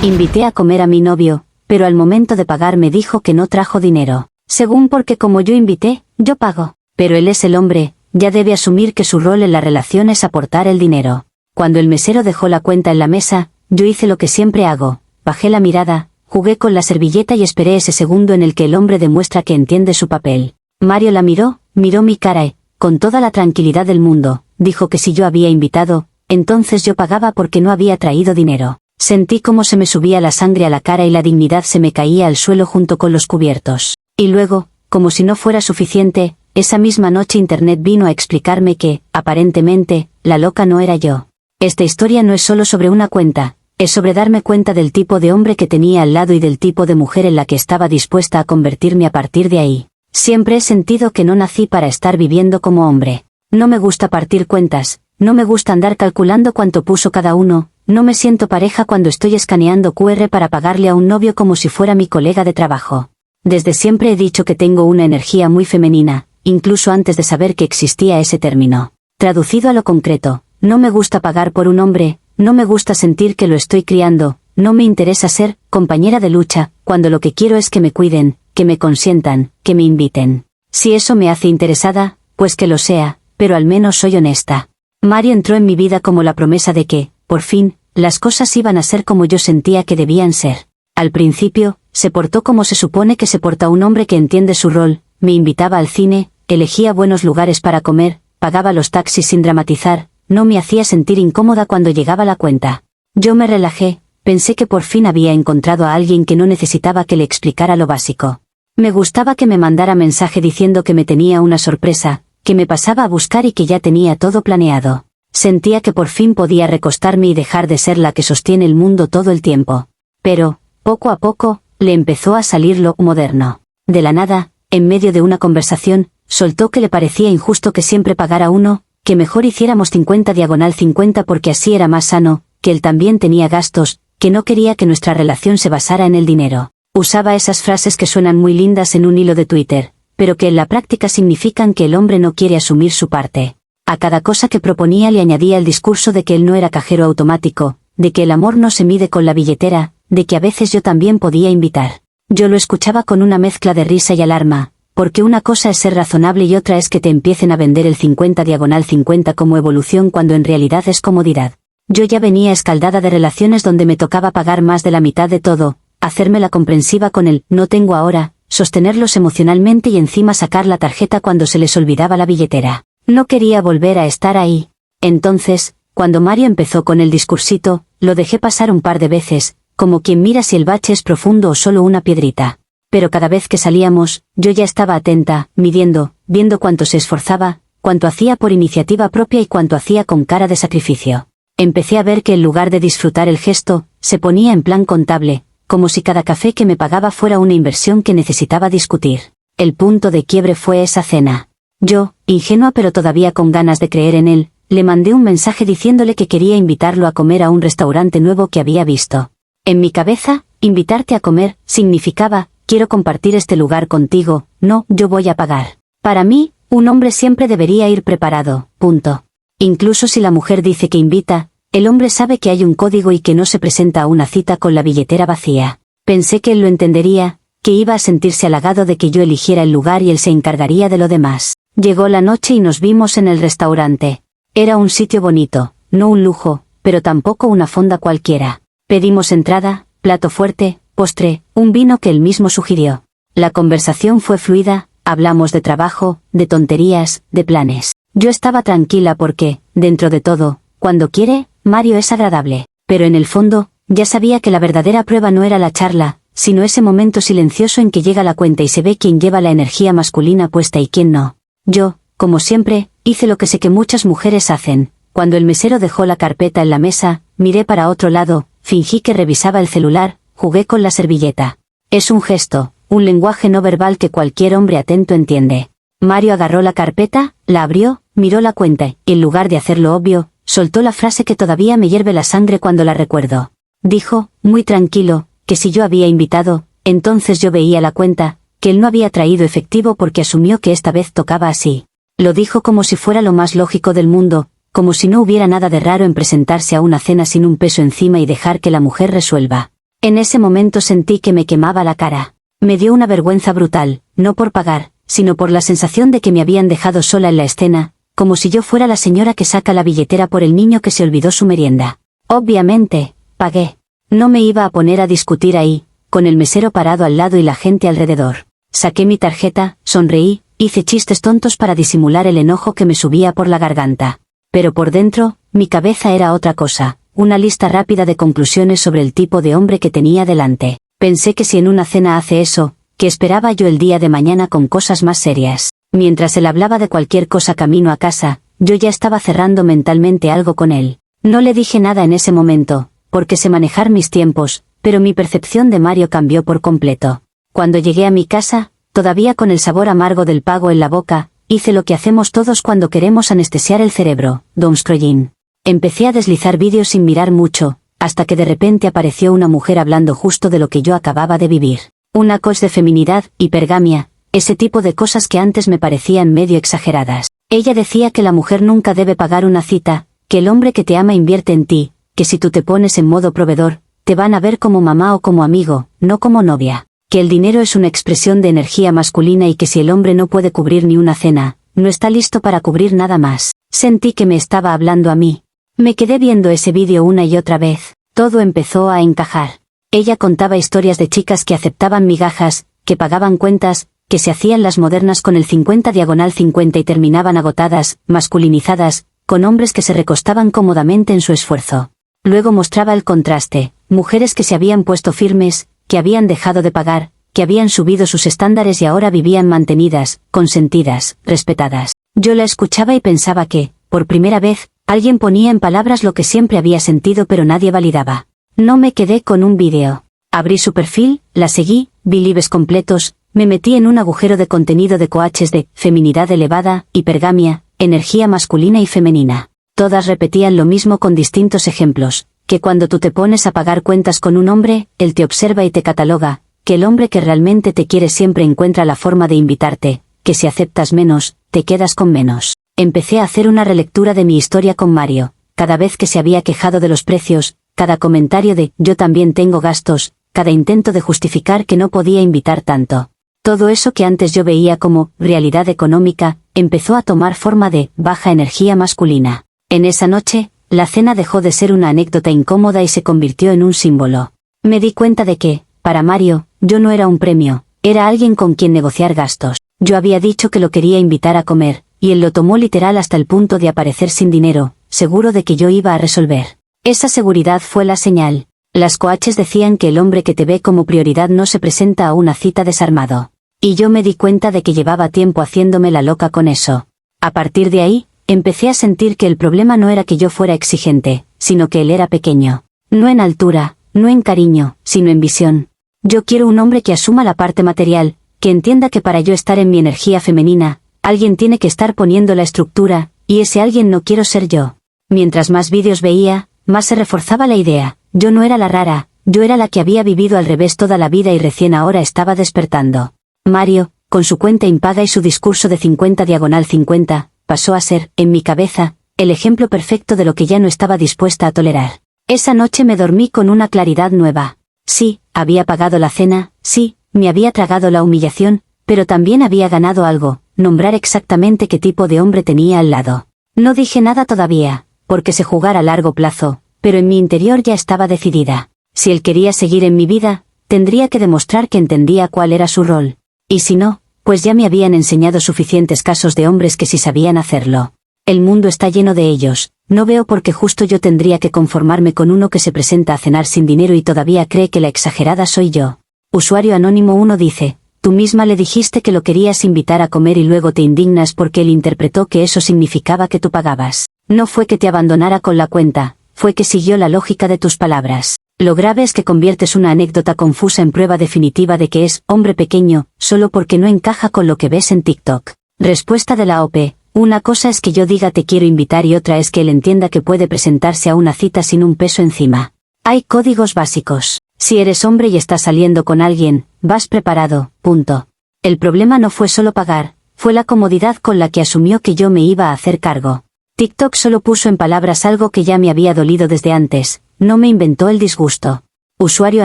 Invité a comer a mi novio, pero al momento de pagar me dijo que no trajo dinero. Según porque como yo invité, yo pago. Pero él es el hombre, ya debe asumir que su rol en la relación es aportar el dinero. Cuando el mesero dejó la cuenta en la mesa, yo hice lo que siempre hago, bajé la mirada, jugué con la servilleta y esperé ese segundo en el que el hombre demuestra que entiende su papel. Mario la miró mi cara y, con toda la tranquilidad del mundo, dijo que si yo había invitado, entonces yo pagaba porque no había traído dinero. Sentí cómo se me subía la sangre a la cara y la dignidad se me caía al suelo junto con los cubiertos. Y luego, como si no fuera suficiente, esa misma noche Internet vino a explicarme que, aparentemente, la loca no era yo. Esta historia no es solo sobre una cuenta, es sobre darme cuenta del tipo de hombre que tenía al lado y del tipo de mujer en la que estaba dispuesta a convertirme a partir de ahí. Siempre he sentido que no nací para estar viviendo como hombre. No me gusta partir cuentas, no me gusta andar calculando cuánto puso cada uno, no me siento pareja cuando estoy escaneando QR para pagarle a un novio como si fuera mi colega de trabajo. Desde siempre he dicho que tengo una energía muy femenina, incluso antes de saber que existía ese término. Traducido a lo concreto, no me gusta pagar por un hombre, no me gusta sentir que lo estoy criando, no me interesa ser compañera de lucha, cuando lo que quiero es que me cuiden, que me consientan, que me inviten. Si eso me hace interesada, pues que lo sea, pero al menos soy honesta. Mario entró en mi vida como la promesa de que, por fin, las cosas iban a ser como yo sentía que debían ser. Al principio, se portó como se supone que se porta un hombre que entiende su rol, me invitaba al cine, elegía buenos lugares para comer, pagaba los taxis sin dramatizar, no me hacía sentir incómoda cuando llegaba la cuenta. Yo me relajé, pensé que por fin había encontrado a alguien que no necesitaba que le explicara lo básico. Me gustaba que me mandara mensaje diciendo que me tenía una sorpresa, que me pasaba a buscar y que ya tenía todo planeado. Sentía que por fin podía recostarme y dejar de ser la que sostiene el mundo todo el tiempo. Pero, poco a poco, le empezó a salir lo moderno. De la nada, en medio de una conversación, soltó que le parecía injusto que siempre pagara uno, que mejor hiciéramos 50/50 porque así era más sano, que él también tenía gastos, que no quería que nuestra relación se basara en el dinero. Usaba esas frases que suenan muy lindas en un hilo de Twitter, pero que en la práctica significan que el hombre no quiere asumir su parte. A cada cosa que proponía le añadía el discurso de que él no era cajero automático, de que el amor no se mide con la billetera, de que a veces yo también podía invitar. Yo lo escuchaba con una mezcla de risa y alarma, porque una cosa es ser razonable y otra es que te empiecen a vender el 50/50 como evolución cuando en realidad es comodidad. Yo ya venía escaldada de relaciones donde me tocaba pagar más de la mitad de todo, hacerme la comprensiva con el no tengo ahora, sostenerlos emocionalmente y encima sacar la tarjeta cuando se les olvidaba la billetera. No quería volver a estar ahí. Entonces, cuando Mario empezó con el discursito, lo dejé pasar un par de veces, como quien mira si el bache es profundo o solo una piedrita. Pero cada vez que salíamos, yo ya estaba atenta, midiendo, viendo cuánto se esforzaba, cuánto hacía por iniciativa propia y cuánto hacía con cara de sacrificio. Empecé a ver que en lugar de disfrutar el gesto, se ponía en plan contable, como si cada café que me pagaba fuera una inversión que necesitaba discutir. El punto de quiebre fue esa cena. Yo, ingenua pero todavía con ganas de creer en él, le mandé un mensaje diciéndole que quería invitarlo a comer a un restaurante nuevo que había visto. En mi cabeza, invitarte a comer, significaba, quiero compartir este lugar contigo, no, yo voy a pagar. Para mí, un hombre siempre debería ir preparado, punto. Incluso si la mujer dice que invita, el hombre sabe que hay un código y que no se presenta a una cita con la billetera vacía. Pensé que él lo entendería, que iba a sentirse halagado de que yo eligiera el lugar y él se encargaría de lo demás. Llegó la noche y nos vimos en el restaurante. Era un sitio bonito, no un lujo, pero tampoco una fonda cualquiera. Pedimos entrada, plato fuerte, postre, un vino que él mismo sugirió. La conversación fue fluida, hablamos de trabajo, de tonterías, de planes. Yo estaba tranquila porque, dentro de todo, cuando quiere, Mario es agradable. Pero en el fondo, ya sabía que la verdadera prueba no era la charla, sino ese momento silencioso en que llega la cuenta y se ve quién lleva la energía masculina puesta y quién no. Yo, como siempre, hice lo que sé que muchas mujeres hacen. Cuando el mesero dejó la carpeta en la mesa, miré para otro lado, fingí que revisaba el celular, jugué con la servilleta. Es un gesto, un lenguaje no verbal que cualquier hombre atento entiende. Mario agarró la carpeta, la abrió, miró la cuenta y, en lugar de hacerlo obvio, soltó la frase que todavía me hierve la sangre cuando la recuerdo. Dijo, muy tranquilo, que si yo había invitado, entonces yo veía la cuenta, que él no había traído efectivo porque asumió que esta vez tocaba así. Lo dijo como si fuera lo más lógico del mundo, como si no hubiera nada de raro en presentarse a una cena sin un peso encima y dejar que la mujer resuelva. En ese momento sentí que me quemaba la cara. Me dio una vergüenza brutal, no por pagar, sino por la sensación de que me habían dejado sola en la escena, como si yo fuera la señora que saca la billetera por el niño que se olvidó su merienda. Obviamente, pagué. No me iba a poner a discutir ahí, con el mesero parado al lado y la gente alrededor. Saqué mi tarjeta, sonreí, hice chistes tontos para disimular el enojo que me subía por la garganta. Pero por dentro, mi cabeza era otra cosa, una lista rápida de conclusiones sobre el tipo de hombre que tenía delante. Pensé que si en una cena hace eso, ¿qué esperaba yo el día de mañana con cosas más serias? Mientras él hablaba de cualquier cosa camino a casa, yo ya estaba cerrando mentalmente algo con él. No le dije nada en ese momento, porque sé manejar mis tiempos, pero mi percepción de Mario cambió por completo. Cuando llegué a mi casa, todavía con el sabor amargo del pago en la boca, hice lo que hacemos todos cuando queremos anestesiar el cerebro, doomscrolling. Empecé a deslizar vídeos sin mirar mucho, hasta que de repente apareció una mujer hablando justo de lo que yo acababa de vivir. Una coach de feminidad, hipergamia, ese tipo de cosas que antes me parecían medio exageradas. Ella decía que la mujer nunca debe pagar una cita, que el hombre que te ama invierte en ti, que si tú te pones en modo proveedor, te van a ver como mamá o como amigo, no como novia, que el dinero es una expresión de energía masculina y que si el hombre no puede cubrir ni una cena, no está listo para cubrir nada más. Sentí que me estaba hablando a mí. Me quedé viendo ese vídeo una y otra vez. Todo empezó a encajar. Ella contaba historias de chicas que aceptaban migajas, que pagaban cuentas, que se hacían las modernas con el 50/50 y terminaban agotadas, masculinizadas, con hombres que se recostaban cómodamente en su esfuerzo. Luego mostraba el contraste, mujeres que se habían puesto firmes, que habían dejado de pagar, que habían subido sus estándares y ahora vivían mantenidas, consentidas, respetadas. Yo la escuchaba y pensaba que, por primera vez, alguien ponía en palabras lo que siempre había sentido pero nadie validaba. No me quedé con un vídeo. Abrí su perfil, la seguí, vi lives completos, me metí en un agujero de contenido de coaches de feminidad elevada, hipergamia, energía masculina y femenina. Todas repetían lo mismo con distintos ejemplos, que cuando tú te pones a pagar cuentas con un hombre, él te observa y te cataloga, que el hombre que realmente te quiere siempre encuentra la forma de invitarte, que si aceptas menos, te quedas con menos. Empecé a hacer una relectura de mi historia con Mario, cada vez que se había quejado de los precios, cada comentario de «yo también tengo gastos», cada intento de justificar que no podía invitar tanto. Todo eso que antes yo veía como realidad económica, empezó a tomar forma de baja energía masculina. En esa noche, la cena dejó de ser una anécdota incómoda y se convirtió en un símbolo. Me di cuenta de que, para Mario, yo no era un premio, era alguien con quien negociar gastos. Yo había dicho que lo quería invitar a comer, y él lo tomó literal hasta el punto de aparecer sin dinero, seguro de que yo iba a resolver. Esa seguridad fue la señal. Las coaches decían que el hombre que te ve como prioridad no se presenta a una cita desarmado. Y yo me di cuenta de que llevaba tiempo haciéndome la loca con eso. A partir de ahí, empecé a sentir que el problema no era que yo fuera exigente, sino que él era pequeño. No en altura, no en cariño, sino en visión. Yo quiero un hombre que asuma la parte material, que entienda que para yo estar en mi energía femenina, alguien tiene que estar poniendo la estructura, y ese alguien no quiero ser yo. Mientras más vídeos veía, más se reforzaba la idea, yo no era la rara, yo era la que había vivido al revés toda la vida y recién ahora estaba despertando. Mario, con su cuenta impaga y su discurso de 50/50, pasó a ser, en mi cabeza, el ejemplo perfecto de lo que ya no estaba dispuesta a tolerar. Esa noche me dormí con una claridad nueva. Sí, había pagado la cena, sí, me había tragado la humillación, pero también había ganado algo, nombrar exactamente qué tipo de hombre tenía al lado. No dije nada todavía, porque se jugara a largo plazo, pero en mi interior ya estaba decidida. Si él quería seguir en mi vida, tendría que demostrar que entendía cuál era su rol. Y si no, pues ya me habían enseñado suficientes casos de hombres que sí sabían hacerlo. El mundo está lleno de ellos, no veo por qué justo yo tendría que conformarme con uno que se presenta a cenar sin dinero y todavía cree que la exagerada soy yo. Usuario Anónimo 1 dice, tú misma le dijiste que lo querías invitar a comer y luego te indignas porque él interpretó que eso significaba que tú pagabas. No fue que te abandonara con la cuenta, fue que siguió la lógica de tus palabras. Lo grave es que conviertes una anécdota confusa en prueba definitiva de que es hombre pequeño, solo porque no encaja con lo que ves en TikTok. Respuesta de la OP. Una cosa es que yo diga te quiero invitar y otra es que él entienda que puede presentarse a una cita sin un peso encima. Hay códigos básicos. Si eres hombre y estás saliendo con alguien, vas preparado, punto. El problema no fue solo pagar, fue la comodidad con la que asumió que yo me iba a hacer cargo. TikTok solo puso en palabras algo que ya me había dolido desde antes, no me inventó el disgusto. Usuario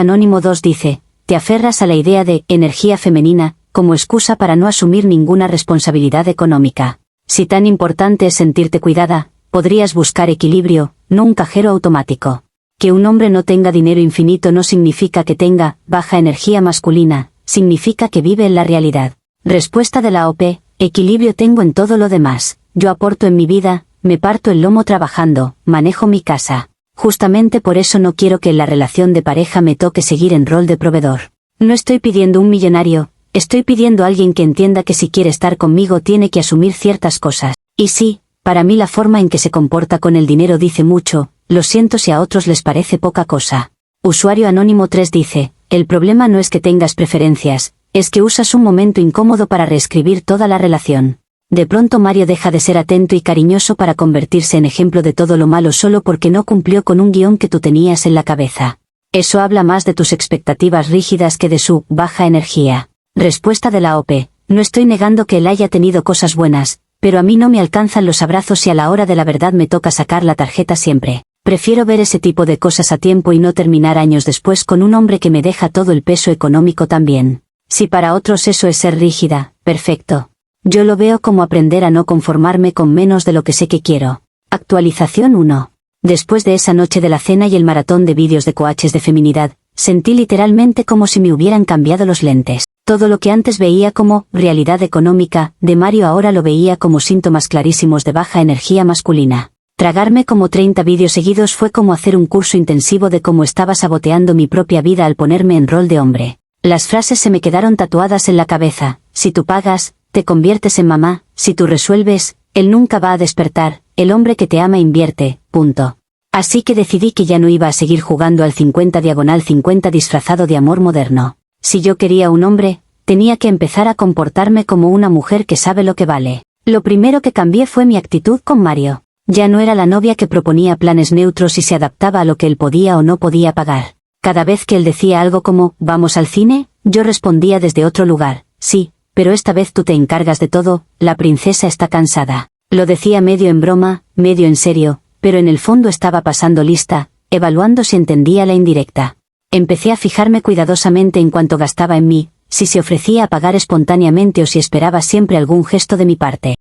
Anónimo 2 dice, te aferras a la idea de energía femenina como excusa para no asumir ninguna responsabilidad económica. Si tan importante es sentirte cuidada, podrías buscar equilibrio, no un cajero automático. Que un hombre no tenga dinero infinito no significa que tenga baja energía masculina, significa que vive en la realidad. Respuesta de la OP, equilibrio tengo en todo lo demás. Yo aporto en mi vida, me parto el lomo trabajando, manejo mi casa. Justamente por eso no quiero que en la relación de pareja me toque seguir en rol de proveedor. No estoy pidiendo un millonario, estoy pidiendo a alguien que entienda que si quiere estar conmigo tiene que asumir ciertas cosas. Y sí, para mí la forma en que se comporta con el dinero dice mucho, lo siento si a otros les parece poca cosa. Usuario Anónimo 3 dice, el problema no es que tengas preferencias, es que usas un momento incómodo para reescribir toda la relación. De pronto Mario deja de ser atento y cariñoso para convertirse en ejemplo de todo lo malo solo porque no cumplió con un guión que tú tenías en la cabeza. Eso habla más de tus expectativas rígidas que de su baja energía. Respuesta de la OP, no estoy negando que él haya tenido cosas buenas, pero a mí no me alcanzan los abrazos y a la hora de la verdad me toca sacar la tarjeta siempre. Prefiero ver ese tipo de cosas a tiempo y no terminar años después con un hombre que me deja todo el peso económico también. Si para otros eso es ser rígida, perfecto. Yo lo veo como aprender a no conformarme con menos de lo que sé que quiero. Actualización 1. Después de esa noche de la cena y el maratón de vídeos de coaches de feminidad, sentí literalmente como si me hubieran cambiado los lentes. Todo lo que antes veía como realidad económica de Mario ahora lo veía como síntomas clarísimos de baja energía masculina. Tragarme como 30 vídeos seguidos fue como hacer un curso intensivo de cómo estaba saboteando mi propia vida al ponerme en rol de hombre. Las frases se me quedaron tatuadas en la cabeza. Si tú pagas, te conviertes en mamá. Si tú resuelves, él nunca va a despertar. El hombre que te ama invierte. Punto. Así que decidí que ya no iba a seguir jugando al 50/50 disfrazado de amor moderno. Si yo quería un hombre, tenía que empezar a comportarme como una mujer que sabe lo que vale. Lo primero que cambié fue mi actitud con Mario. Ya no era la novia que proponía planes neutros y se adaptaba a lo que él podía o no podía pagar. Cada vez que él decía algo como, ¿vamos al cine?, yo respondía desde otro lugar, sí, pero esta vez tú te encargas de todo, la princesa está cansada. Lo decía medio en broma, medio en serio, pero en el fondo estaba pasando lista, evaluando si entendía la indirecta. Empecé a fijarme cuidadosamente en cuánto gastaba en mí, si se ofrecía a pagar espontáneamente o si esperaba siempre algún gesto de mi parte.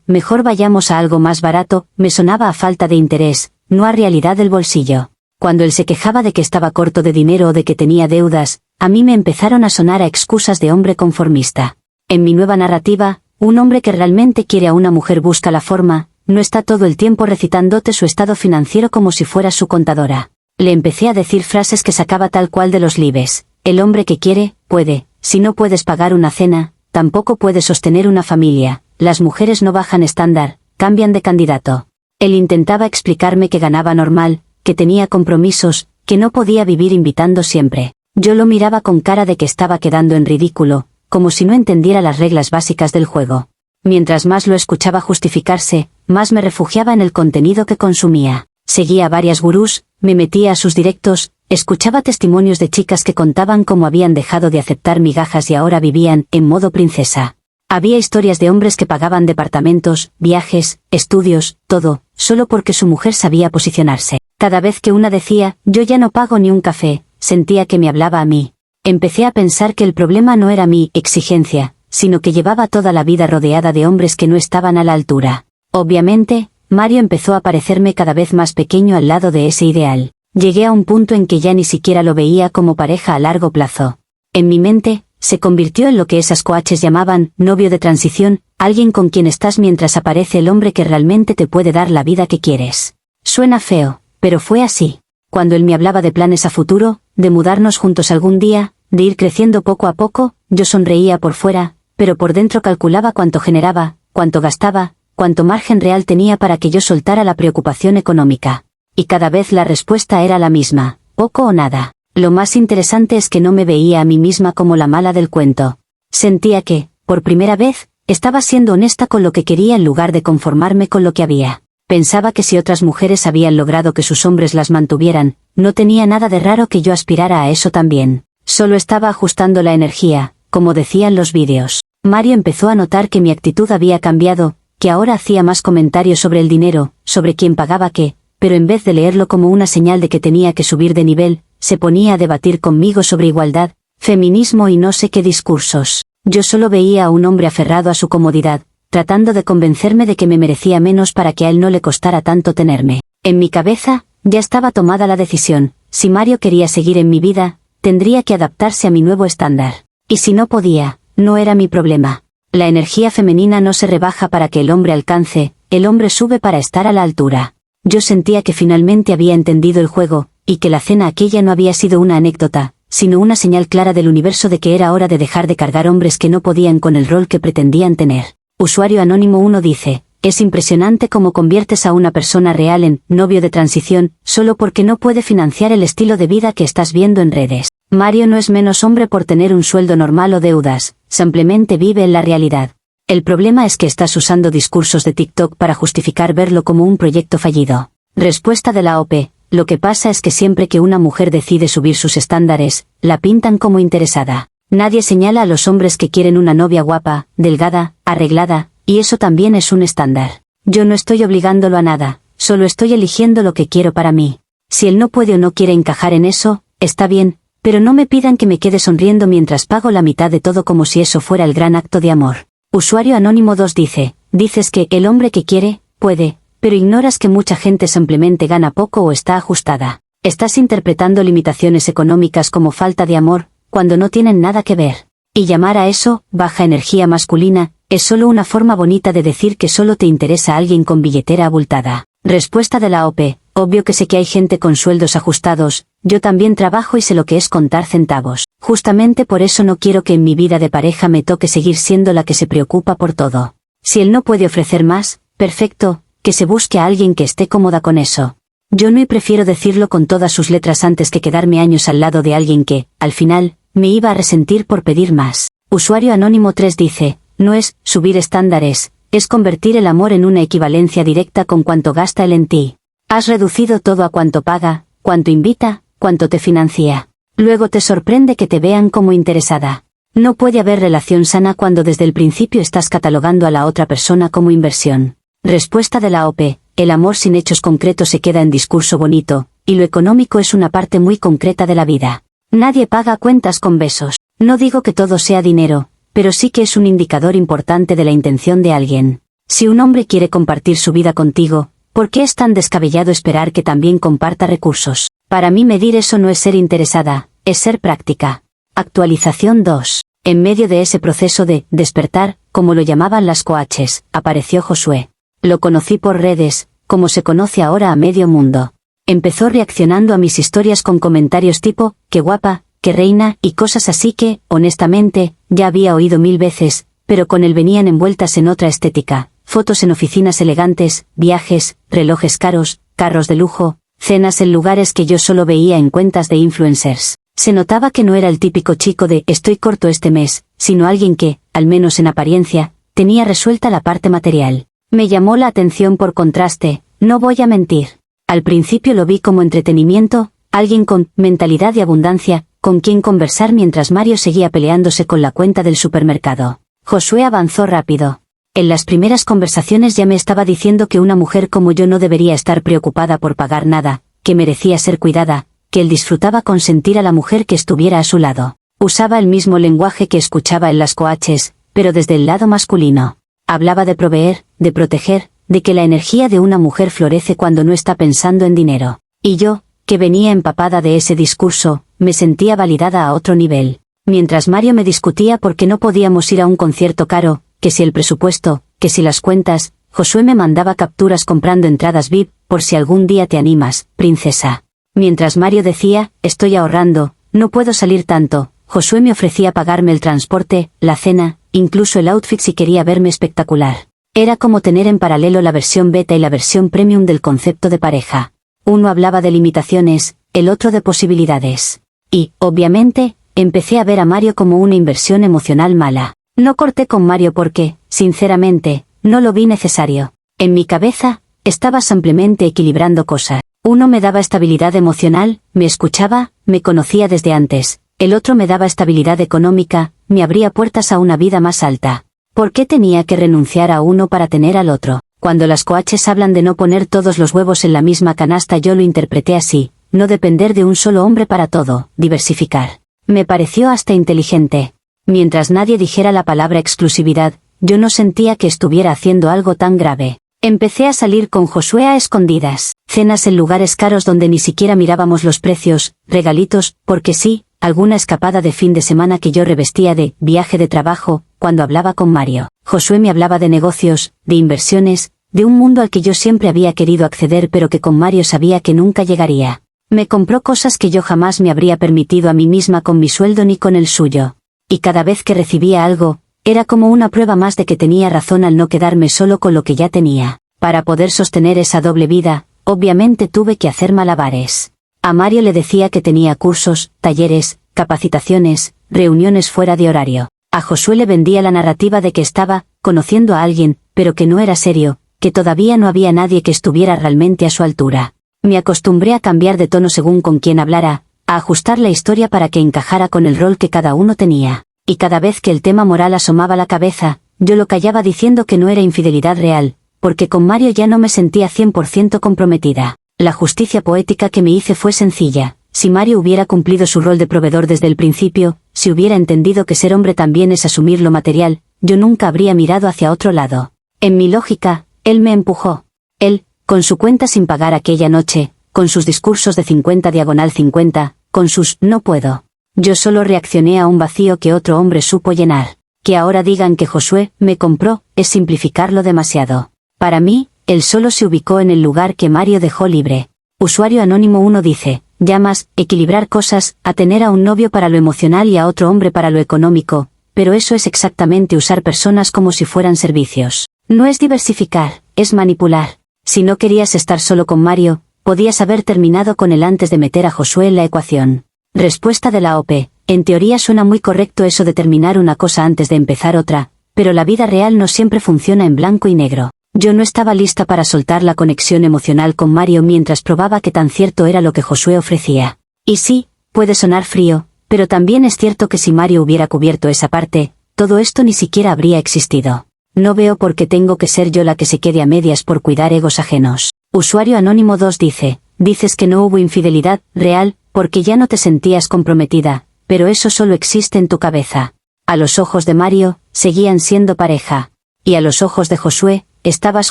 Mejor vayamos a algo más barato, me sonaba a falta de interés, no a realidad del bolsillo. Cuando él se quejaba de que estaba corto de dinero o de que tenía deudas, a mí me empezaron a sonar a excusas de hombre conformista. En mi nueva narrativa, un hombre que realmente quiere a una mujer busca la forma, no está todo el tiempo recitándote su estado financiero como si fuera su contadora. Le empecé a decir frases que sacaba tal cual de los libros. El hombre que quiere, puede. Si no puedes pagar una cena, tampoco puedes sostener una familia. Las mujeres no bajan estándar, cambian de candidato. Él intentaba explicarme que ganaba normal, que tenía compromisos, que no podía vivir invitando siempre. Yo lo miraba con cara de que estaba quedando en ridículo, como si no entendiera las reglas básicas del juego. Mientras más lo escuchaba justificarse, más me refugiaba en el contenido que consumía. Seguía a varias gurús, me metía a sus directos, escuchaba testimonios de chicas que contaban cómo habían dejado de aceptar migajas y ahora vivían en modo princesa. Había historias de hombres que pagaban departamentos, viajes, estudios, todo, solo porque su mujer sabía posicionarse. Cada vez que una decía, yo ya no pago ni un café, sentía que me hablaba a mí. Empecé a pensar que el problema no era mi exigencia, sino que llevaba toda la vida rodeada de hombres que no estaban a la altura. Obviamente, Mario empezó a parecerme cada vez más pequeño al lado de ese ideal. Llegué a un punto en que ya ni siquiera lo veía como pareja a largo plazo. En mi mente, se convirtió en lo que esas coaches llamaban novio de transición, alguien con quien estás mientras aparece el hombre que realmente te puede dar la vida que quieres. Suena feo, pero fue así. Cuando él me hablaba de planes a futuro, de mudarnos juntos algún día, de ir creciendo poco a poco, yo sonreía por fuera, pero por dentro calculaba cuánto generaba, cuánto gastaba, cuánto margen real tenía para que yo soltara la preocupación económica. Y cada vez la respuesta era la misma, poco o nada. Lo más interesante es que no me veía a mí misma como la mala del cuento. Sentía que, por primera vez, estaba siendo honesta con lo que quería en lugar de conformarme con lo que había. Pensaba que si otras mujeres habían logrado que sus hombres las mantuvieran, no tenía nada de raro que yo aspirara a eso también. Solo estaba ajustando la energía, como decían los vídeos. Mario empezó a notar que mi actitud había cambiado, que ahora hacía más comentarios sobre el dinero, sobre quién pagaba qué, pero en vez de leerlo como una señal de que tenía que subir de nivel, se ponía a debatir conmigo sobre igualdad, feminismo y no sé qué discursos. Yo solo veía a un hombre aferrado a su comodidad, tratando de convencerme de que me merecía menos para que a él no le costara tanto tenerme. En mi cabeza, ya estaba tomada la decisión: si Mario quería seguir en mi vida, tendría que adaptarse a mi nuevo estándar. Y si no podía, no era mi problema. La energía femenina no se rebaja para que el hombre alcance, el hombre sube para estar a la altura. Yo sentía que finalmente había entendido el juego, y que la cena aquella no había sido una anécdota, sino una señal clara del universo de que era hora de dejar de cargar hombres que no podían con el rol que pretendían tener. Usuario Anónimo 1 dice: es impresionante cómo conviertes a una persona real en novio de transición, solo porque no puede financiar el estilo de vida que estás viendo en redes. Mario no es menos hombre por tener un sueldo normal o deudas, simplemente vive en la realidad. El problema es que estás usando discursos de TikTok para justificar verlo como un proyecto fallido. Respuesta de la OP: lo que pasa es que siempre que una mujer decide subir sus estándares, la pintan como interesada. Nadie señala a los hombres que quieren una novia guapa, delgada, arreglada, y eso también es un estándar. Yo no estoy obligándolo a nada, solo estoy eligiendo lo que quiero para mí. Si él no puede o no quiere encajar en eso, está bien, pero no me pidan que me quede sonriendo mientras pago la mitad de todo como si eso fuera el gran acto de amor. Usuario Anónimo 2 dice: dices que el hombre que quiere, puede, pero ignoras que mucha gente simplemente gana poco o está ajustada. Estás interpretando limitaciones económicas como falta de amor, cuando no tienen nada que ver. Y llamar a eso baja energía masculina es solo una forma bonita de decir que solo te interesa alguien con billetera abultada. Respuesta de la OP: obvio que sé que hay gente con sueldos ajustados, yo también trabajo y sé lo que es contar centavos. Justamente por eso no quiero que en mi vida de pareja me toque seguir siendo la que se preocupa por todo. Si él no puede ofrecer más, perfecto, que se busque a alguien que esté cómoda con eso. Yo no, y prefiero decirlo con todas sus letras antes que quedarme años al lado de alguien que, al final, me iba a resentir por pedir más. Usuario Anónimo 3 dice: no es subir estándares, es convertir el amor en una equivalencia directa con cuánto gasta él en ti. Has reducido todo a cuánto paga, cuánto invita, cuánto te financia. Luego te sorprende que te vean como interesada. No puede haber relación sana cuando desde el principio estás catalogando a la otra persona como inversión. Respuesta de la OP: el amor sin hechos concretos se queda en discurso bonito, y lo económico es una parte muy concreta de la vida. Nadie paga cuentas con besos. No digo que todo sea dinero, pero sí que es un indicador importante de la intención de alguien. Si un hombre quiere compartir su vida contigo, ¿por qué es tan descabellado esperar que también comparta recursos? Para mí medir eso no es ser interesada, es ser práctica. Actualización 2. En medio de ese proceso de despertar, como lo llamaban las coaches, apareció Josué. Lo conocí por redes, como se conoce ahora a medio mundo. Empezó reaccionando a mis historias con comentarios tipo: qué guapa, qué reina, y cosas así que, honestamente, ya había oído 1000 veces, pero con él venían envueltas en otra estética: fotos en oficinas elegantes, viajes, relojes caros, carros de lujo, cenas en lugares que yo solo veía en cuentas de influencers. Se notaba que no era el típico chico de estoy corto este mes, sino alguien que, al menos en apariencia, tenía resuelta la parte material. Me llamó la atención por contraste, no voy a mentir. Al principio lo vi como entretenimiento, alguien con mentalidad de abundancia, con quien conversar mientras Mario seguía peleándose con la cuenta del supermercado. Josué avanzó rápido. En las primeras conversaciones ya me estaba diciendo que una mujer como yo no debería estar preocupada por pagar nada, que merecía ser cuidada, que él disfrutaba consentir a la mujer que estuviera a su lado. Usaba el mismo lenguaje que escuchaba en las coaches, pero desde el lado masculino. Hablaba de proveer, de proteger, de que la energía de una mujer florece cuando no está pensando en dinero. Y yo, que venía empapada de ese discurso, me sentía validada a otro nivel. Mientras Mario me discutía por qué no podíamos ir a un concierto caro, que si el presupuesto, que si las cuentas, Josué me mandaba capturas comprando entradas VIP, por si algún día te animas, princesa. Mientras Mario decía, estoy ahorrando, no puedo salir tanto, Josué me ofrecía pagarme el transporte, la cena, incluso el outfit si quería verme espectacular. Era como tener en paralelo la versión beta y la versión premium del concepto de pareja. Uno hablaba de limitaciones, el otro de posibilidades. Y, obviamente, empecé a ver a Mario como una inversión emocional mala. No corté con Mario porque, sinceramente, no lo vi necesario. En mi cabeza, estaba simplemente equilibrando cosas. Uno me daba estabilidad emocional, me escuchaba, me conocía desde antes. El otro me daba estabilidad económica, me abría puertas a una vida más alta. ¿Por qué tenía que renunciar a uno para tener al otro? Cuando las coaches hablan de no poner todos los huevos en la misma canasta, yo lo interpreté así: no depender de un solo hombre para todo, diversificar. Me pareció hasta inteligente. Mientras nadie dijera la palabra exclusividad, yo no sentía que estuviera haciendo algo tan grave. Empecé a salir con Josué a escondidas, cenas en lugares caros donde ni siquiera mirábamos los precios, regalitos, porque sí, alguna escapada de fin de semana que yo revestía de viaje de trabajo, cuando hablaba con Mario. Josué me hablaba de negocios, de inversiones, de un mundo al que yo siempre había querido acceder pero que con Mario sabía que nunca llegaría. Me compró cosas que yo jamás me habría permitido a mí misma con mi sueldo ni con el suyo. Y cada vez que recibía algo, era como una prueba más de que tenía razón al no quedarme solo con lo que ya tenía. Para poder sostener esa doble vida, obviamente tuve que hacer malabares. A Mario le decía que tenía cursos, talleres, capacitaciones, reuniones fuera de horario. A Josué le vendía la narrativa de que estaba conociendo a alguien, pero que no era serio, que todavía no había nadie que estuviera realmente a su altura. Me acostumbré a cambiar de tono según con quién hablara, a ajustar la historia para que encajara con el rol que cada uno tenía. Y cada vez que el tema moral asomaba a la cabeza, yo lo callaba diciendo que no era infidelidad real, porque con Mario ya no me sentía 100% comprometida. La justicia poética que me hice fue sencilla. Si Mario hubiera cumplido su rol de proveedor desde el principio, si hubiera entendido que ser hombre también es asumir lo material, yo nunca habría mirado hacia otro lado. En mi lógica, él me empujó. Él, con su cuenta sin pagar aquella noche, con sus discursos de 50/50, con sus «no puedo». Yo solo reaccioné a un vacío que otro hombre supo llenar. Que ahora digan que Josué me compró, es simplificarlo demasiado. Para mí, él solo se ubicó en el lugar que Mario dejó libre. Usuario anónimo 1 dice, llamas, equilibrar cosas, a tener a un novio para lo emocional y a otro hombre para lo económico, pero eso es exactamente usar personas como si fueran servicios. No es diversificar, es manipular. Si no querías estar solo con Mario, podías haber terminado con él antes de meter a Josué en la ecuación. Respuesta de la OP. En teoría suena muy correcto eso de terminar una cosa antes de empezar otra, pero la vida real no siempre funciona en blanco y negro. Yo no estaba lista para soltar la conexión emocional con Mario mientras probaba qué tan cierto era lo que Josué ofrecía. Y sí, puede sonar frío, pero también es cierto que si Mario hubiera cubierto esa parte, todo esto ni siquiera habría existido. No veo por qué tengo que ser yo la que se quede a medias por cuidar egos ajenos. Usuario anónimo 2 dice, dices que no hubo infidelidad real, porque ya no te sentías comprometida, pero eso solo existe en tu cabeza. A los ojos de Mario, seguían siendo pareja. Y a los ojos de Josué, estabas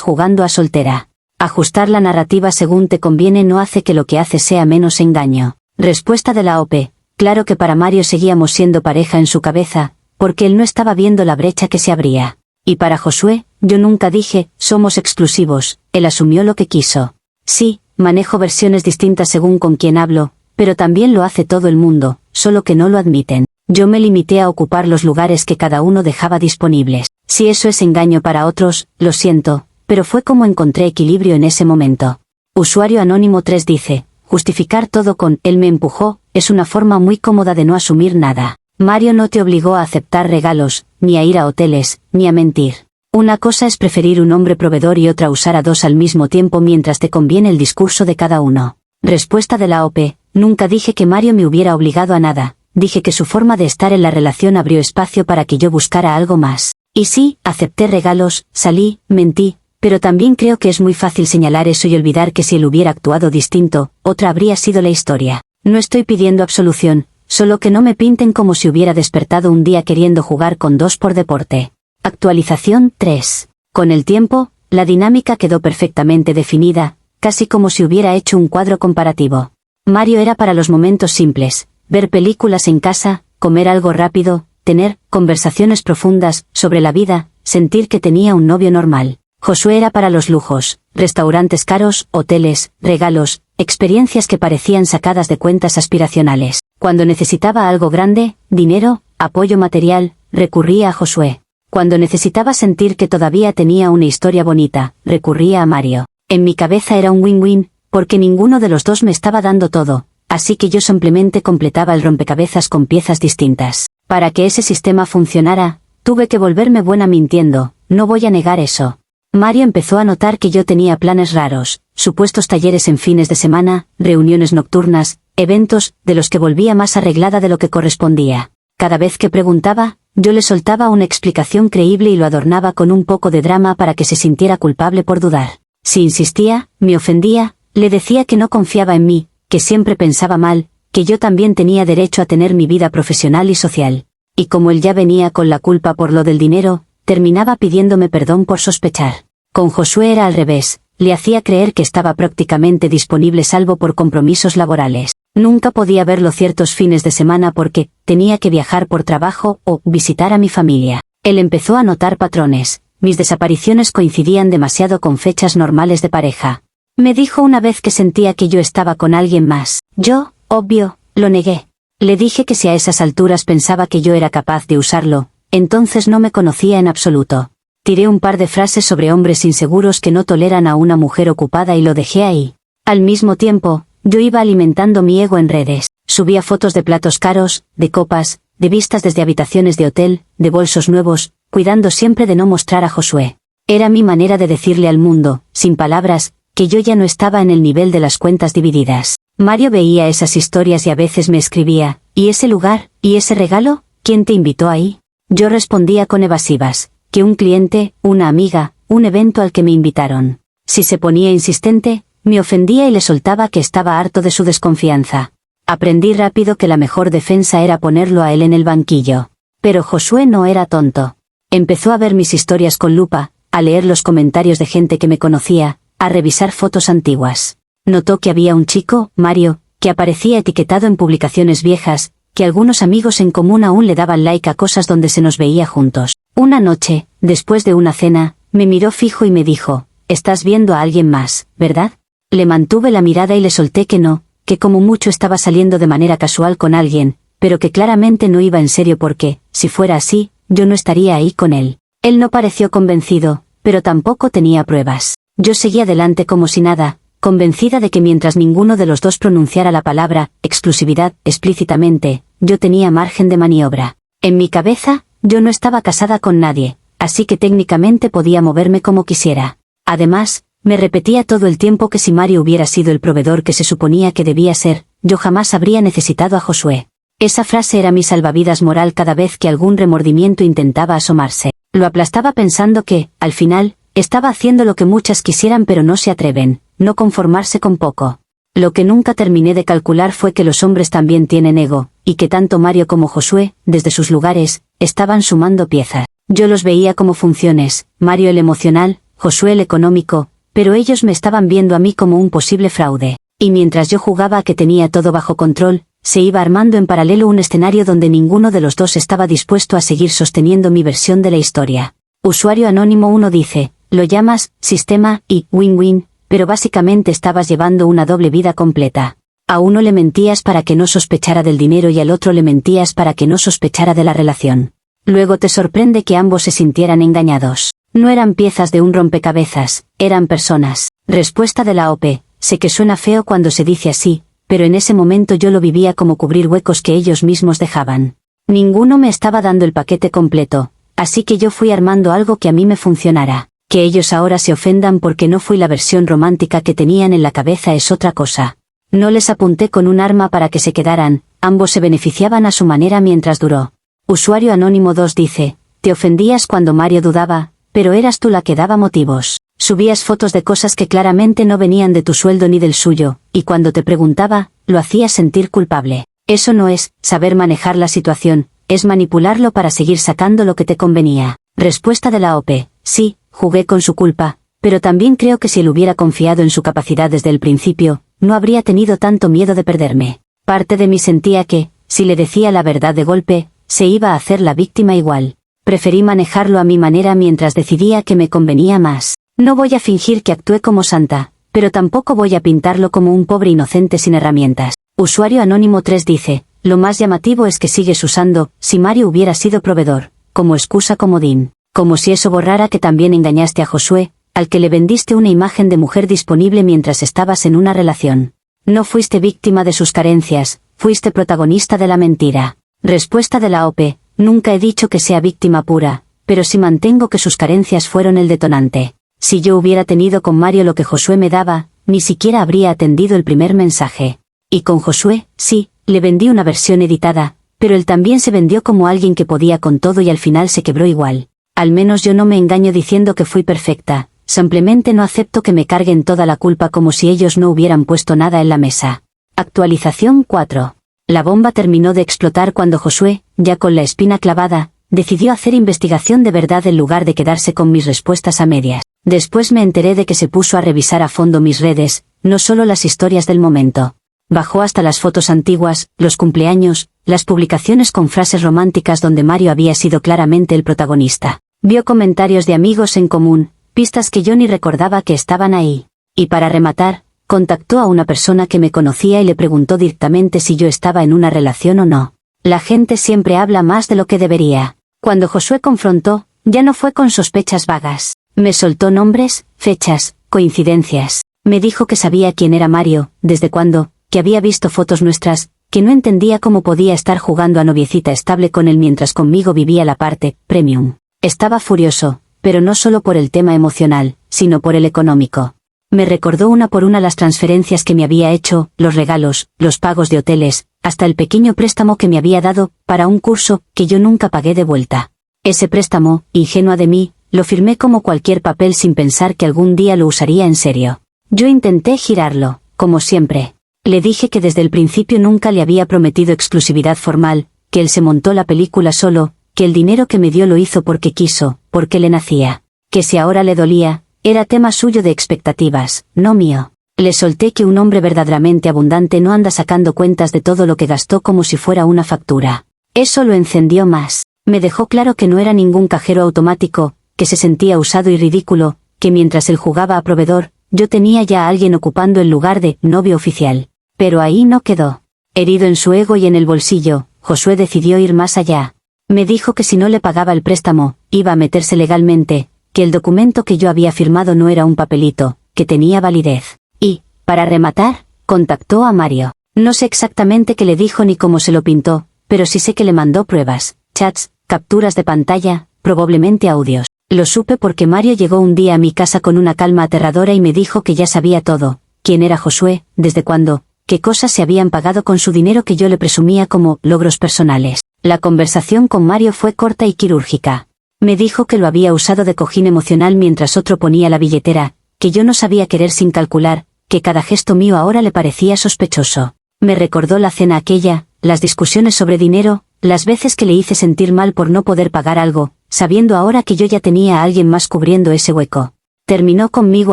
jugando a soltera. Ajustar la narrativa según te conviene no hace que lo que haces sea menos engaño. Respuesta de la OP. Claro que para Mario seguíamos siendo pareja en su cabeza, porque él no estaba viendo la brecha que se abría. Y para Josué, yo nunca dije, somos exclusivos, él asumió lo que quiso. Sí, manejo versiones distintas según con quién hablo, pero también lo hace todo el mundo, solo que no lo admiten. Yo me limité a ocupar los lugares que cada uno dejaba disponibles. Si eso es engaño para otros, lo siento, pero fue como encontré equilibrio en ese momento. Usuario anónimo 3 dice, justificar todo con «él me empujó», es una forma muy cómoda de no asumir nada. Mario no te obligó a aceptar regalos, ni a ir a hoteles, ni a mentir. Una cosa es preferir un hombre proveedor y otra usar a dos al mismo tiempo mientras te conviene el discurso de cada uno. Respuesta de la OP, nunca dije que Mario me hubiera obligado a nada, dije que su forma de estar en la relación abrió espacio para que yo buscara algo más. Y sí, acepté regalos, salí, mentí, pero también creo que es muy fácil señalar eso y olvidar que si él hubiera actuado distinto, otra habría sido la historia. No estoy pidiendo absolución, solo que no me pinten como si hubiera despertado un día queriendo jugar con dos por deporte. Actualización 3. Con el tiempo, la dinámica quedó perfectamente definida, casi como si hubiera hecho un cuadro comparativo. Mario era para los momentos simples, ver películas en casa, comer algo rápido, tener conversaciones profundas sobre la vida, sentir que tenía un novio normal. Josué era para los lujos, restaurantes caros, hoteles, regalos, experiencias que parecían sacadas de cuentas aspiracionales. Cuando necesitaba algo grande, dinero, apoyo material, recurría a Josué. Cuando necesitaba sentir que todavía tenía una historia bonita, recurría a Mario. En mi cabeza era un win-win, porque ninguno de los dos me estaba dando todo, así que yo simplemente completaba el rompecabezas con piezas distintas. Para que ese sistema funcionara, tuve que volverme buena mintiendo, no voy a negar eso. Mario empezó a notar que yo tenía planes raros, supuestos talleres en fines de semana, reuniones nocturnas, eventos, de los que volvía más arreglada de lo que correspondía. Cada vez que preguntaba, yo le soltaba una explicación creíble y lo adornaba con un poco de drama para que se sintiera culpable por dudar. Si insistía, me ofendía, le decía que no confiaba en mí, que siempre pensaba mal, que yo también tenía derecho a tener mi vida profesional y social. Y como él ya venía con la culpa por lo del dinero, terminaba pidiéndome perdón por sospechar. Con Josué era al revés, le hacía creer que estaba prácticamente disponible salvo por compromisos laborales. Nunca podía verlo ciertos fines de semana porque tenía que viajar por trabajo o visitar a mi familia. Él empezó a notar patrones. Mis desapariciones coincidían demasiado con fechas normales de pareja. Me dijo una vez que sentía que yo estaba con alguien más. Yo, obvio, lo negué. Le dije que si a esas alturas pensaba que yo era capaz de usarlo, entonces no me conocía en absoluto. Tiré un par de frases sobre hombres inseguros que no toleran a una mujer ocupada y lo dejé ahí. Al mismo tiempo, yo iba alimentando mi ego en redes. Subía fotos de platos caros, de copas, de vistas desde habitaciones de hotel, de bolsos nuevos, cuidando siempre de no mostrar a Josué. Era mi manera de decirle al mundo, sin palabras, que yo ya no estaba en el nivel de las cuentas divididas. Mario veía esas historias y a veces me escribía, ¿y ese lugar, y ese regalo? ¿Quién te invitó ahí? Yo respondía con evasivas, que un cliente, una amiga, un evento al que me invitaron. Si se ponía insistente, me ofendía y le soltaba que estaba harto de su desconfianza. Aprendí rápido que la mejor defensa era ponerlo a él en el banquillo. Pero Josué no era tonto. Empezó a ver mis historias con lupa, a leer los comentarios de gente que me conocía, a revisar fotos antiguas. Notó que había un chico, Mario, que aparecía etiquetado en publicaciones viejas, que algunos amigos en común aún le daban like a cosas donde se nos veía juntos. Una noche, después de una cena, me miró fijo y me dijo, «Estás viendo a alguien más, ¿verdad?» Le mantuve la mirada y le solté que no, que como mucho estaba saliendo de manera casual con alguien, pero que claramente no iba en serio porque, si fuera así, yo no estaría ahí con él. Él no pareció convencido, pero tampoco tenía pruebas. Yo seguía adelante como si nada, convencida de que mientras ninguno de los dos pronunciara la palabra exclusividad explícitamente, yo tenía margen de maniobra. En mi cabeza, yo no estaba casada con nadie, así que técnicamente podía moverme como quisiera. Además, me repetía todo el tiempo que si Mario hubiera sido el proveedor que se suponía que debía ser, yo jamás habría necesitado a Josué. Esa frase era mi salvavidas moral cada vez que algún remordimiento intentaba asomarse. Lo aplastaba pensando que, al final, estaba haciendo lo que muchas quisieran pero no se atreven, no conformarse con poco. Lo que nunca terminé de calcular fue que los hombres también tienen ego, y que tanto Mario como Josué, desde sus lugares, estaban sumando piezas. Yo los veía como funciones, Mario el emocional, Josué el económico, pero ellos me estaban viendo a mí como un posible fraude. Y mientras yo jugaba a que tenía todo bajo control, se iba armando en paralelo un escenario donde ninguno de los dos estaba dispuesto a seguir sosteniendo mi versión de la historia. Usuario Anónimo 1 dice, lo llamas sistema y win-win, pero básicamente estabas llevando una doble vida completa. A uno le mentías para que no sospechara del dinero y al otro le mentías para que no sospechara de la relación. Luego te sorprende que ambos se sintieran engañados. No eran piezas de un rompecabezas, eran personas. Respuesta de la OP, sé que suena feo cuando se dice así, pero en ese momento yo lo vivía como cubrir huecos que ellos mismos dejaban. Ninguno me estaba dando el paquete completo, así que yo fui armando algo que a mí me funcionara. Que ellos ahora se ofendan porque no fui la versión romántica que tenían en la cabeza es otra cosa. No les apunté con un arma para que se quedaran, ambos se beneficiaban a su manera mientras duró. Usuario Anónimo 2 dice, te ofendías cuando Mario dudaba, pero eras tú la que daba motivos. Subías fotos de cosas que claramente no venían de tu sueldo ni del suyo, y cuando te preguntaba, lo hacías sentir culpable. Eso no es saber manejar la situación, es manipularlo para seguir sacando lo que te convenía. Respuesta de la OP, sí, jugué con su culpa, pero también creo que si él hubiera confiado en su capacidad desde el principio, no habría tenido tanto miedo de perderme. Parte de mí sentía que, si le decía la verdad de golpe, se iba a hacer la víctima igual. Preferí manejarlo a mi manera mientras decidía que me convenía más. No voy a fingir que actué como santa, pero tampoco voy a pintarlo como un pobre inocente sin herramientas. Usuario Anónimo 3 dice, lo más llamativo es que sigues usando, si Mario hubiera sido proveedor, como excusa comodín. Como si eso borrara que también engañaste a Josué, al que le vendiste una imagen de mujer disponible mientras estabas en una relación. No fuiste víctima de sus carencias, fuiste protagonista de la mentira. Respuesta de la OP, nunca he dicho que sea víctima pura, pero sí mantengo que sus carencias fueron el detonante. Si yo hubiera tenido con Mario lo que Josué me daba, ni siquiera habría atendido el primer mensaje. Y con Josué, sí, le vendí una versión editada, pero él también se vendió como alguien que podía con todo y al final se quebró igual. Al menos yo no me engaño diciendo que fui perfecta, simplemente no acepto que me carguen toda la culpa como si ellos no hubieran puesto nada en la mesa. Actualización 4. La bomba terminó de explotar cuando Josué, ya con la espina clavada, decidió hacer investigación de verdad en lugar de quedarse con mis respuestas a medias. Después me enteré de que se puso a revisar a fondo mis redes, no solo las historias del momento. Bajó hasta las fotos antiguas, los cumpleaños, las publicaciones con frases románticas donde Mario había sido claramente el protagonista. Vio comentarios de amigos en común, pistas que yo ni recordaba que estaban ahí. Y para rematar, contactó a una persona que me conocía y le preguntó directamente si yo estaba en una relación o no. La gente siempre habla más de lo que debería. Cuando Josué confrontó, ya no fue con sospechas vagas. Me soltó nombres, fechas, coincidencias. Me dijo que sabía quién era Mario, desde cuándo, que había visto fotos nuestras, que no entendía cómo podía estar jugando a noviecita estable con él mientras conmigo vivía la parte premium. Estaba furioso, pero no solo por el tema emocional, sino por el económico. Me recordó una por una las transferencias que me había hecho, los regalos, los pagos de hoteles, hasta el pequeño préstamo que me había dado, para un curso, que yo nunca pagué de vuelta. Ese préstamo, ingenua de mí, lo firmé como cualquier papel sin pensar que algún día lo usaría en serio. Yo intenté girarlo, como siempre. Le dije que desde el principio nunca le había prometido exclusividad formal, que él se montó la película solo, que el dinero que me dio lo hizo porque quiso, porque le nacía. Que si ahora le dolía, era tema suyo de expectativas, no mío. Le solté que un hombre verdaderamente abundante no anda sacando cuentas de todo lo que gastó como si fuera una factura. Eso lo encendió más. Me dejó claro que no era ningún cajero automático, que se sentía usado y ridículo, que mientras él jugaba a proveedor, yo tenía ya a alguien ocupando el lugar de novio oficial. Pero ahí no quedó. Herido en su ego y en el bolsillo, Josué decidió ir más allá. Me dijo que si no le pagaba el préstamo, iba a meterse legalmente, que el documento que yo había firmado no era un papelito, que tenía validez. Y, para rematar, contactó a Mario. No sé exactamente qué le dijo ni cómo se lo pintó, pero sí sé que le mandó pruebas, chats, capturas de pantalla, probablemente audios. Lo supe porque Mario llegó un día a mi casa con una calma aterradora y me dijo que ya sabía todo, quién era Josué, desde cuándo, qué cosas se habían pagado con su dinero que yo le presumía como logros personales. La conversación con Mario fue corta y quirúrgica. Me dijo que lo había usado de cojín emocional mientras otro ponía la billetera, que yo no sabía querer sin calcular, que cada gesto mío ahora le parecía sospechoso. Me recordó la cena aquella, las discusiones sobre dinero, las veces que le hice sentir mal por no poder pagar algo, sabiendo ahora que yo ya tenía a alguien más cubriendo ese hueco. Terminó conmigo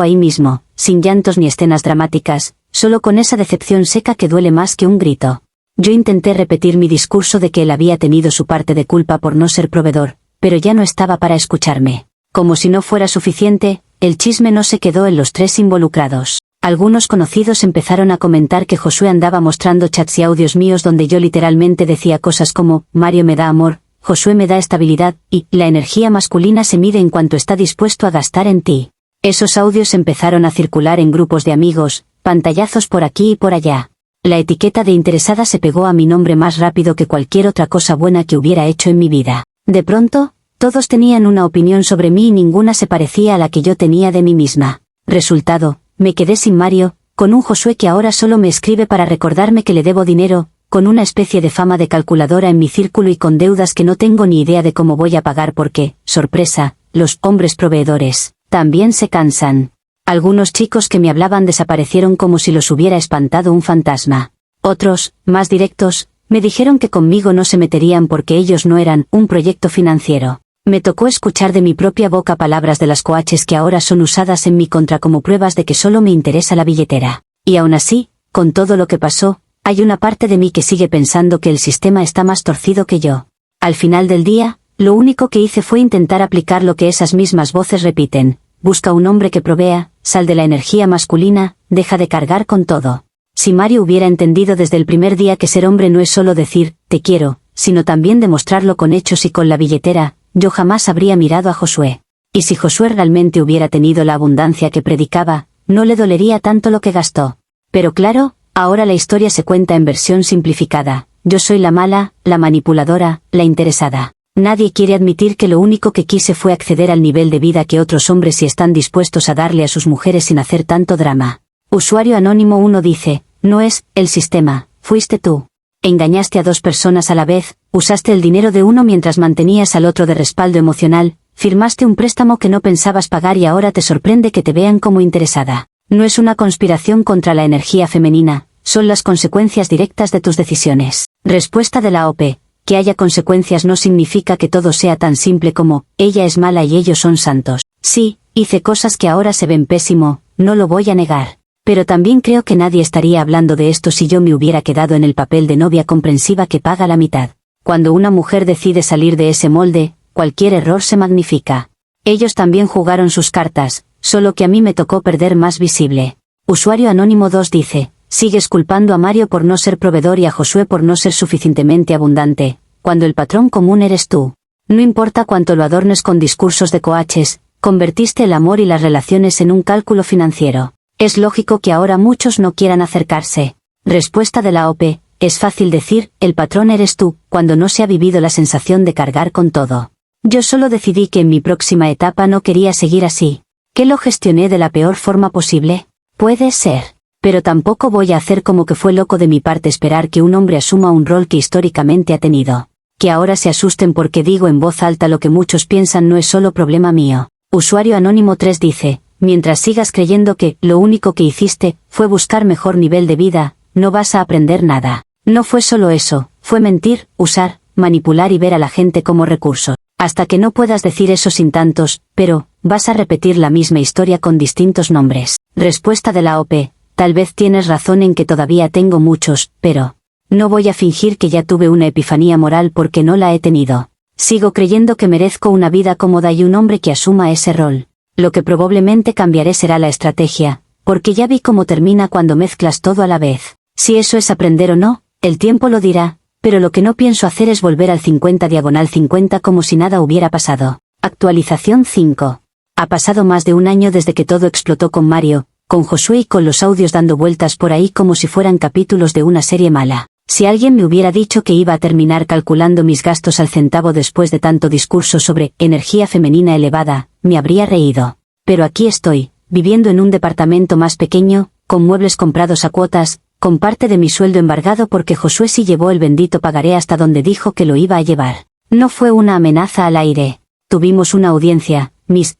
ahí mismo, sin llantos ni escenas dramáticas, solo con esa decepción seca que duele más que un grito. Yo intenté repetir mi discurso de que él había tenido su parte de culpa por no ser proveedor, pero ya no estaba para escucharme. Como si no fuera suficiente, el chisme no se quedó en los tres involucrados. Algunos conocidos empezaron a comentar que Josué andaba mostrando chats y audios míos donde yo literalmente decía cosas como, Mario me da amor, Josué me da estabilidad, y, la energía masculina se mide en cuanto está dispuesto a gastar en ti. Esos audios empezaron a circular en grupos de amigos, pantallazos por aquí y por allá. La etiqueta de interesada se pegó a mi nombre más rápido que cualquier otra cosa buena que hubiera hecho en mi vida. De pronto, todos tenían una opinión sobre mí y ninguna se parecía a la que yo tenía de mí misma. Resultado, me quedé sin Mario, con un Josué que ahora solo me escribe para recordarme que le debo dinero, con una especie de fama de calculadora en mi círculo y con deudas que no tengo ni idea de cómo voy a pagar porque, sorpresa, los hombres proveedores también se cansan. Algunos chicos que me hablaban desaparecieron como si los hubiera espantado un fantasma. Otros, más directos, me dijeron que conmigo no se meterían porque ellos no eran un proyecto financiero. Me tocó escuchar de mi propia boca palabras de las coaches que ahora son usadas en mi contra como pruebas de que solo me interesa la billetera. Y aún así, con todo lo que pasó, hay una parte de mí que sigue pensando que el sistema está más torcido que yo. Al final del día, lo único que hice fue intentar aplicar lo que esas mismas voces repiten. Busca un hombre que provea, sal de la energía masculina, deja de cargar con todo. Si Mario hubiera entendido desde el primer día que ser hombre no es solo decir, te quiero, sino también demostrarlo con hechos y con la billetera, yo jamás habría mirado a Josué. Y si Josué realmente hubiera tenido la abundancia que predicaba, no le dolería tanto lo que gastó. Pero claro, ahora la historia se cuenta en versión simplificada. Yo soy la mala, la manipuladora, la interesada. Nadie quiere admitir que lo único que quise fue acceder al nivel de vida que otros hombres sí están dispuestos a darle a sus mujeres sin hacer tanto drama. Usuario anónimo 1 dice, no es el sistema, fuiste tú. Engañaste a 2 personas a la vez, usaste el dinero de uno mientras mantenías al otro de respaldo emocional, firmaste un préstamo que no pensabas pagar y ahora te sorprende que te vean como interesada. No es una conspiración contra la energía femenina, son las consecuencias directas de tus decisiones. Respuesta de la OP. Que haya consecuencias no significa que todo sea tan simple como, ella es mala y ellos son santos. Sí, hice cosas que ahora se ven pésimo, no lo voy a negar. Pero también creo que nadie estaría hablando de esto si yo me hubiera quedado en el papel de novia comprensiva que paga la mitad. Cuando una mujer decide salir de ese molde, cualquier error se magnifica. Ellos también jugaron sus cartas, solo que a mí me tocó perder más visible. Usuario Anónimo 2 dice, sigues culpando a Mario por no ser proveedor y a Josué por no ser suficientemente abundante, cuando el patrón común eres tú. No importa cuánto lo adornes con discursos de coaches, convertiste el amor y las relaciones en un cálculo financiero. Es lógico que ahora muchos no quieran acercarse. Respuesta de la OP, es fácil decir, el patrón eres tú, cuando no se ha vivido la sensación de cargar con todo. Yo solo decidí que en mi próxima etapa no quería seguir así. ¿Que lo gestioné de la peor forma posible? Puede ser. Pero tampoco voy a hacer como que fue loco de mi parte esperar que un hombre asuma un rol que históricamente ha tenido. Que ahora se asusten porque digo en voz alta lo que muchos piensan no es solo problema mío. Usuario Anónimo 3 dice, mientras sigas creyendo que lo único que hiciste fue buscar mejor nivel de vida, no vas a aprender nada. No fue solo eso, fue mentir, usar, manipular y ver a la gente como recurso. Hasta que no puedas decir eso sin tantos, pero, vas a repetir la misma historia con distintos nombres. Respuesta de la OP. Tal vez tienes razón en que todavía tengo muchos, pero no voy a fingir que ya tuve una epifanía moral porque no la he tenido. Sigo creyendo que merezco una vida cómoda y un hombre que asuma ese rol. Lo que probablemente cambiaré será la estrategia, porque ya vi cómo termina cuando mezclas todo a la vez. Si eso es aprender o no, el tiempo lo dirá, pero lo que no pienso hacer es volver al 50/50 como si nada hubiera pasado. Actualización 5. Ha pasado más de un año desde que todo explotó con Mario, con Josué y con los audios dando vueltas por ahí como si fueran capítulos de una serie mala. Si alguien me hubiera dicho que iba a terminar calculando mis gastos al centavo después de tanto discurso sobre energía femenina elevada, me habría reído. Pero aquí estoy, viviendo en un departamento más pequeño, con muebles comprados a cuotas, con parte de mi sueldo embargado porque Josué sí llevó el bendito pagaré hasta donde dijo que lo iba a llevar. No fue una amenaza al aire. Tuvimos una audiencia,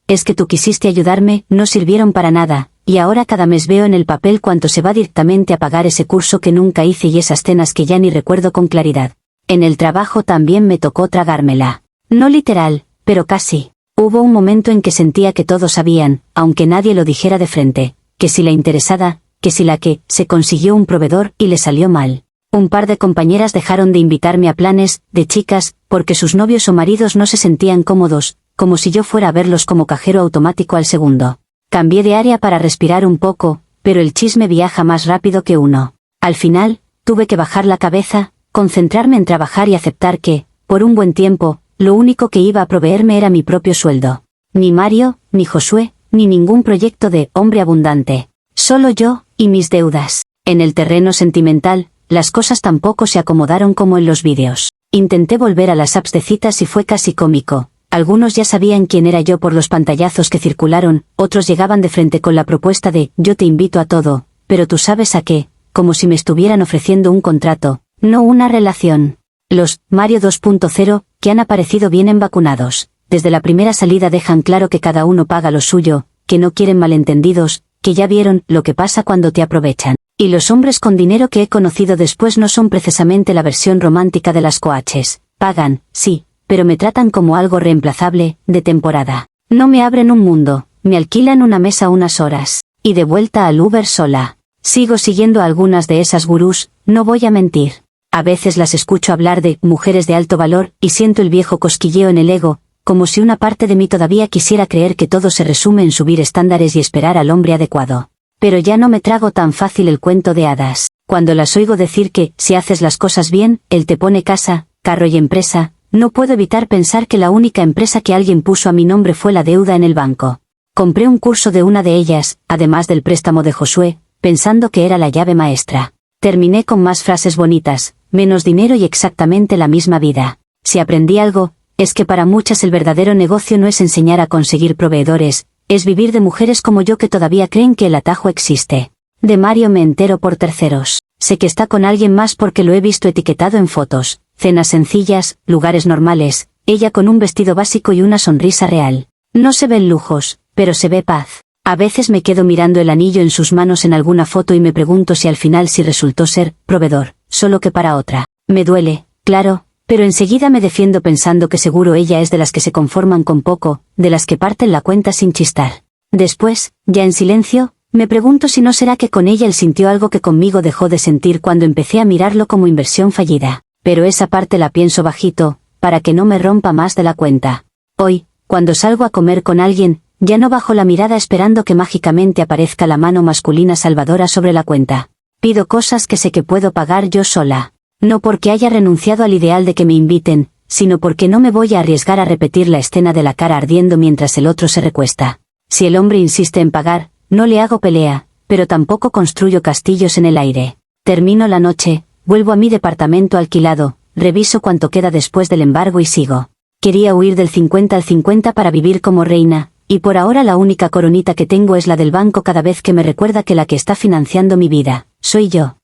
es que tú quisiste ayudarme, no sirvieron para nada. Y ahora cada mes veo en el papel cuánto se va directamente a pagar ese curso que nunca hice y esas cenas que ya ni recuerdo con claridad. En el trabajo también me tocó tragármela. No literal, pero casi. Hubo un momento en que sentía que todos sabían, aunque nadie lo dijera de frente, que si la interesada, que si la que, se consiguió un proveedor y le salió mal. Un par de compañeras dejaron de invitarme a planes, de chicas, porque sus novios o maridos no se sentían cómodos, como si yo fuera a verlos como cajero automático al segundo. Cambié de área para respirar un poco, pero el chisme viaja más rápido que uno. Al final, tuve que bajar la cabeza, concentrarme en trabajar y aceptar que, por un buen tiempo, lo único que iba a proveerme era mi propio sueldo. Ni Mario, ni Josué, ni ningún proyecto de hombre abundante. Solo yo, y mis deudas. En el terreno sentimental, las cosas tampoco se acomodaron como en los vídeos. Intenté volver a las apps de citas y fue casi cómico. Algunos ya sabían quién era yo por los pantallazos que circularon, otros llegaban de frente con la propuesta de, yo te invito a todo, pero tú sabes a qué, como si me estuvieran ofreciendo un contrato, no una relación. Los Mario 2.0, que han aparecido vienen vacunados. Desde la primera salida dejan claro que cada uno paga lo suyo, que no quieren malentendidos, que ya vieron lo que pasa cuando te aprovechan. Y los hombres con dinero que he conocido después no son precisamente la versión romántica de las coaches. Pagan, sí, pero me tratan como algo reemplazable, de temporada. No me abren un mundo, me alquilan una mesa unas horas, y de vuelta al Uber sola. Sigo siguiendo a algunas de esas gurús, no voy a mentir. A veces las escucho hablar de mujeres de alto valor y siento el viejo cosquilleo en el ego, como si una parte de mí todavía quisiera creer que todo se resume en subir estándares y esperar al hombre adecuado. Pero ya no me trago tan fácil el cuento de hadas. Cuando las oigo decir que, si haces las cosas bien, él te pone casa, carro y empresa, no puedo evitar pensar que la única empresa que alguien puso a mi nombre fue la deuda en el banco. Compré un curso de una de ellas, además del préstamo de Josué, pensando que era la llave maestra. Terminé con más frases bonitas, menos dinero y exactamente la misma vida. Si aprendí algo, es que para muchas el verdadero negocio no es enseñar a conseguir proveedores, es vivir de mujeres como yo que todavía creen que el atajo existe. De Mario me entero por terceros. Sé que está con alguien más porque lo he visto etiquetado en fotos. Cenas sencillas, lugares normales, ella con un vestido básico y una sonrisa real. No se ven lujos, pero se ve paz. A veces me quedo mirando el anillo en sus manos en alguna foto y me pregunto si al final sí resultó ser proveedor, solo que para otra. Me duele, claro, pero enseguida me defiendo pensando que seguro ella es de las que se conforman con poco, de las que parten la cuenta sin chistar. Después, ya en silencio, me pregunto si no será que con ella él sintió algo que conmigo dejó de sentir cuando empecé a mirarlo como inversión fallida. Pero esa parte la pienso bajito, para que no me rompa más de la cuenta. Hoy, cuando salgo a comer con alguien, ya no bajo la mirada esperando que mágicamente aparezca la mano masculina salvadora sobre la cuenta. Pido cosas que sé que puedo pagar yo sola. No porque haya renunciado al ideal de que me inviten, sino porque no me voy a arriesgar a repetir la escena de la cara ardiendo mientras el otro se recuesta. Si el hombre insiste en pagar, no le hago pelea, pero tampoco construyo castillos en el aire. Termino la noche, vuelvo a mi departamento alquilado, reviso cuánto queda después del embargo y sigo. Quería huir del 50 al 50 para vivir como reina, y por ahora la única coronita que tengo es la del banco cada vez que me recuerda que la que está financiando mi vida, soy yo.